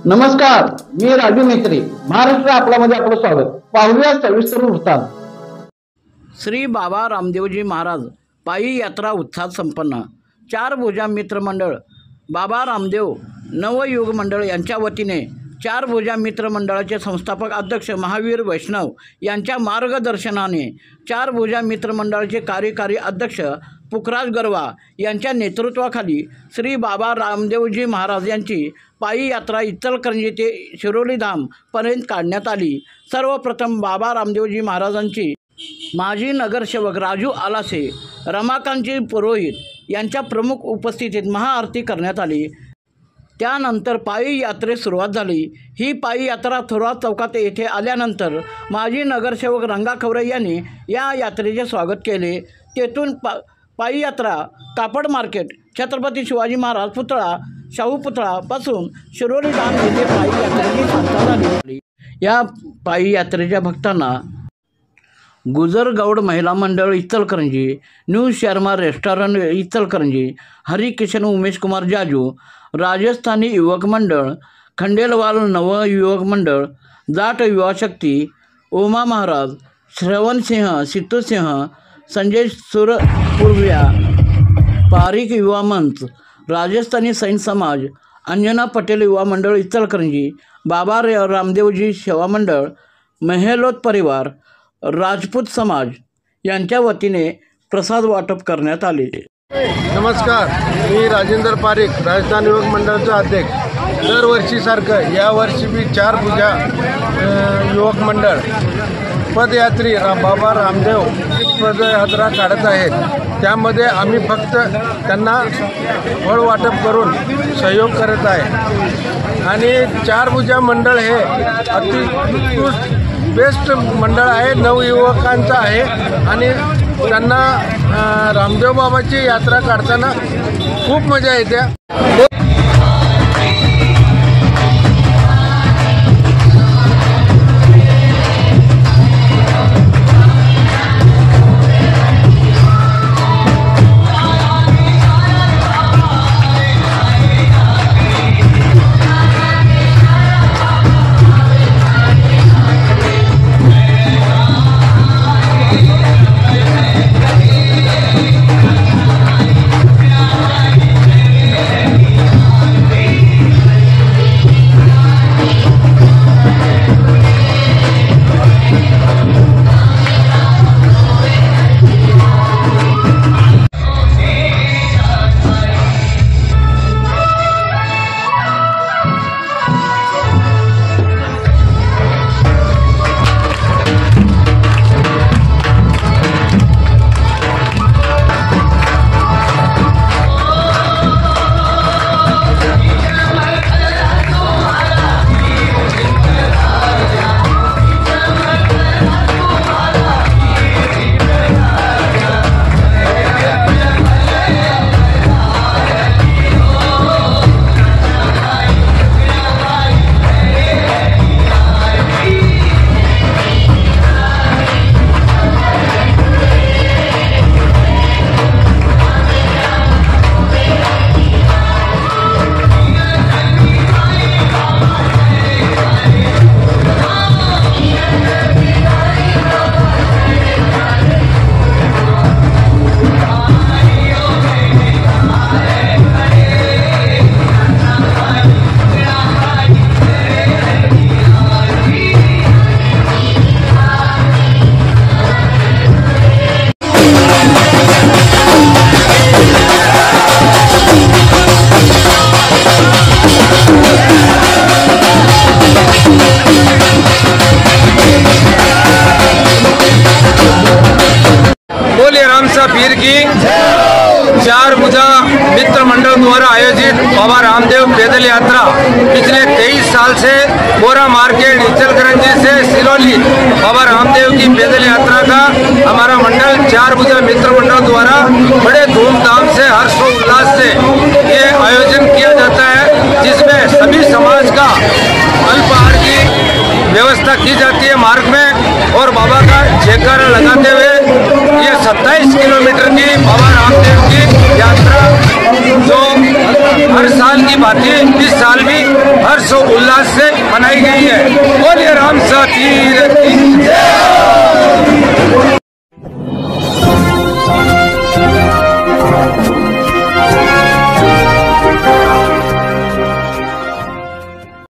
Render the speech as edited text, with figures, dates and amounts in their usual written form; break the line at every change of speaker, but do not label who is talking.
नमस्कार, मी राजू मेत्री. महाराष्ट्र आपल्यामध्ये आपलं स्वागत. पाहूया सविस्तर वृत्तांत.
श्री बाबा रामदेवजी महाराज पायी यात्रा उत्साहात संपन्न. 4 भुजा मित्र मंडळ बाबा रामदेव नवयुग मंडळ यांच्या वतीने 4 भुजा मित्र मंडळाचे संस्थापक अध्यक्ष महावीर वैष्णव यांच्या मार्गदर्शनाने 4 भुजा मित्र मंडळाचे कार्यकारी अध्यक्ष पुखराज गरवा यांच्या नेतृत्वाखाली श्री बाबा रामदेवजी महाराज यांची पायी यात्रा इचलकरंजी ते शिरोली धाम पर्यंत काढण्यात आली. सर्वप्रथम बाबा रामदेवजी महाराजांची माजी नगरसेवक राजू आलासे, रमाकांतजी पुरोहित यांच्या प्रमुख उपस्थितीत महाआरती करण्यात आली. त्यानंतर पायी यात्रेस सुरुवात झाली. ही पायी यात्रा थोरात चौकात येथे आल्यानंतर माजी नगरसेवक रंगा खवरे यांनी या यात्रेचे स्वागत केले. तेथून पायी यात्रा कापड मार्केट, छत्रपती शिवाजी महाराज पुतळा, शाहू पुतळापासून शिरोली धाम येथे पायी यात्रेची सांगता झाली. या पायी यात्रेच्या भक्तांना गुजरगौड महिला मंडळ इचलकरंजी, न्यू शर्मा रेस्टॉरंट इचलकरंजी, हरिकिशन उमेश कुमार जाजू, राजस्थानी युवक मंडळ, खंडेलवाल नव युवक मंडळ, जाट युवा शक्ती, उमा महाराज, श्रवण सिंह, सिद्धू सिंह, संजय सुरपूर्व्या, पारिक युवा मंच, राजस्थानी सैन समाज, अंजना पटेल युवा मंडळ इचलकरंजी, बाबा रामदेवजी सेवा मंडळ, मेहलोत परिवार, राजपूत समाज यांच्या वतीने प्रसाद वाटप करण्यात आले.
नमस्कार, मी राजेंद्र पारिक, राजस्थान युवक मंडळाचा अध्यक्ष. दरवर्षीसारखं यावर्षी मी 4 भुजा युवक मंडळ पदयात्री बाबा रामदेव पदयात्रा काढत आहेत. त्यामध्ये आम्ही फक्त त्यांना फळ वाटप करून सहयोग करत आहे. आणि 4 भुजा मंडळ हे अति बेस्ट मंडळ आहे, नवयुवकांचं आहे. आणि त्यांना रामदेव बाबाची यात्रा काढताना खूप मजा येते.
पीर की 4 भुजा मित्र मंडल द्वारा आयोजित बाबा रामदेव पैदल यात्रा पिछले 23 साल से बोरा मार्केट इचलकरंजी से सिरोली बाबा रामदेव की पैदल यात्रा का हमारा मंडल 4 भुजा मित्र मंडल द्वारा बड़े धूमधाम से हर्षोल्लास से ये आयोजन किया जाता है, जिसमें सभी समाज का अल्पाहार की व्यवस्था की जाती है मार्ग में। और बाबा का जयकारा लगाते हुए ये 27 किलोमीटर की बाबा रामदेव की यात्रा जो हर साल की बात है, इस साल भी हर हर्षोल्लास से मनाई गई है। बोलिए राम सती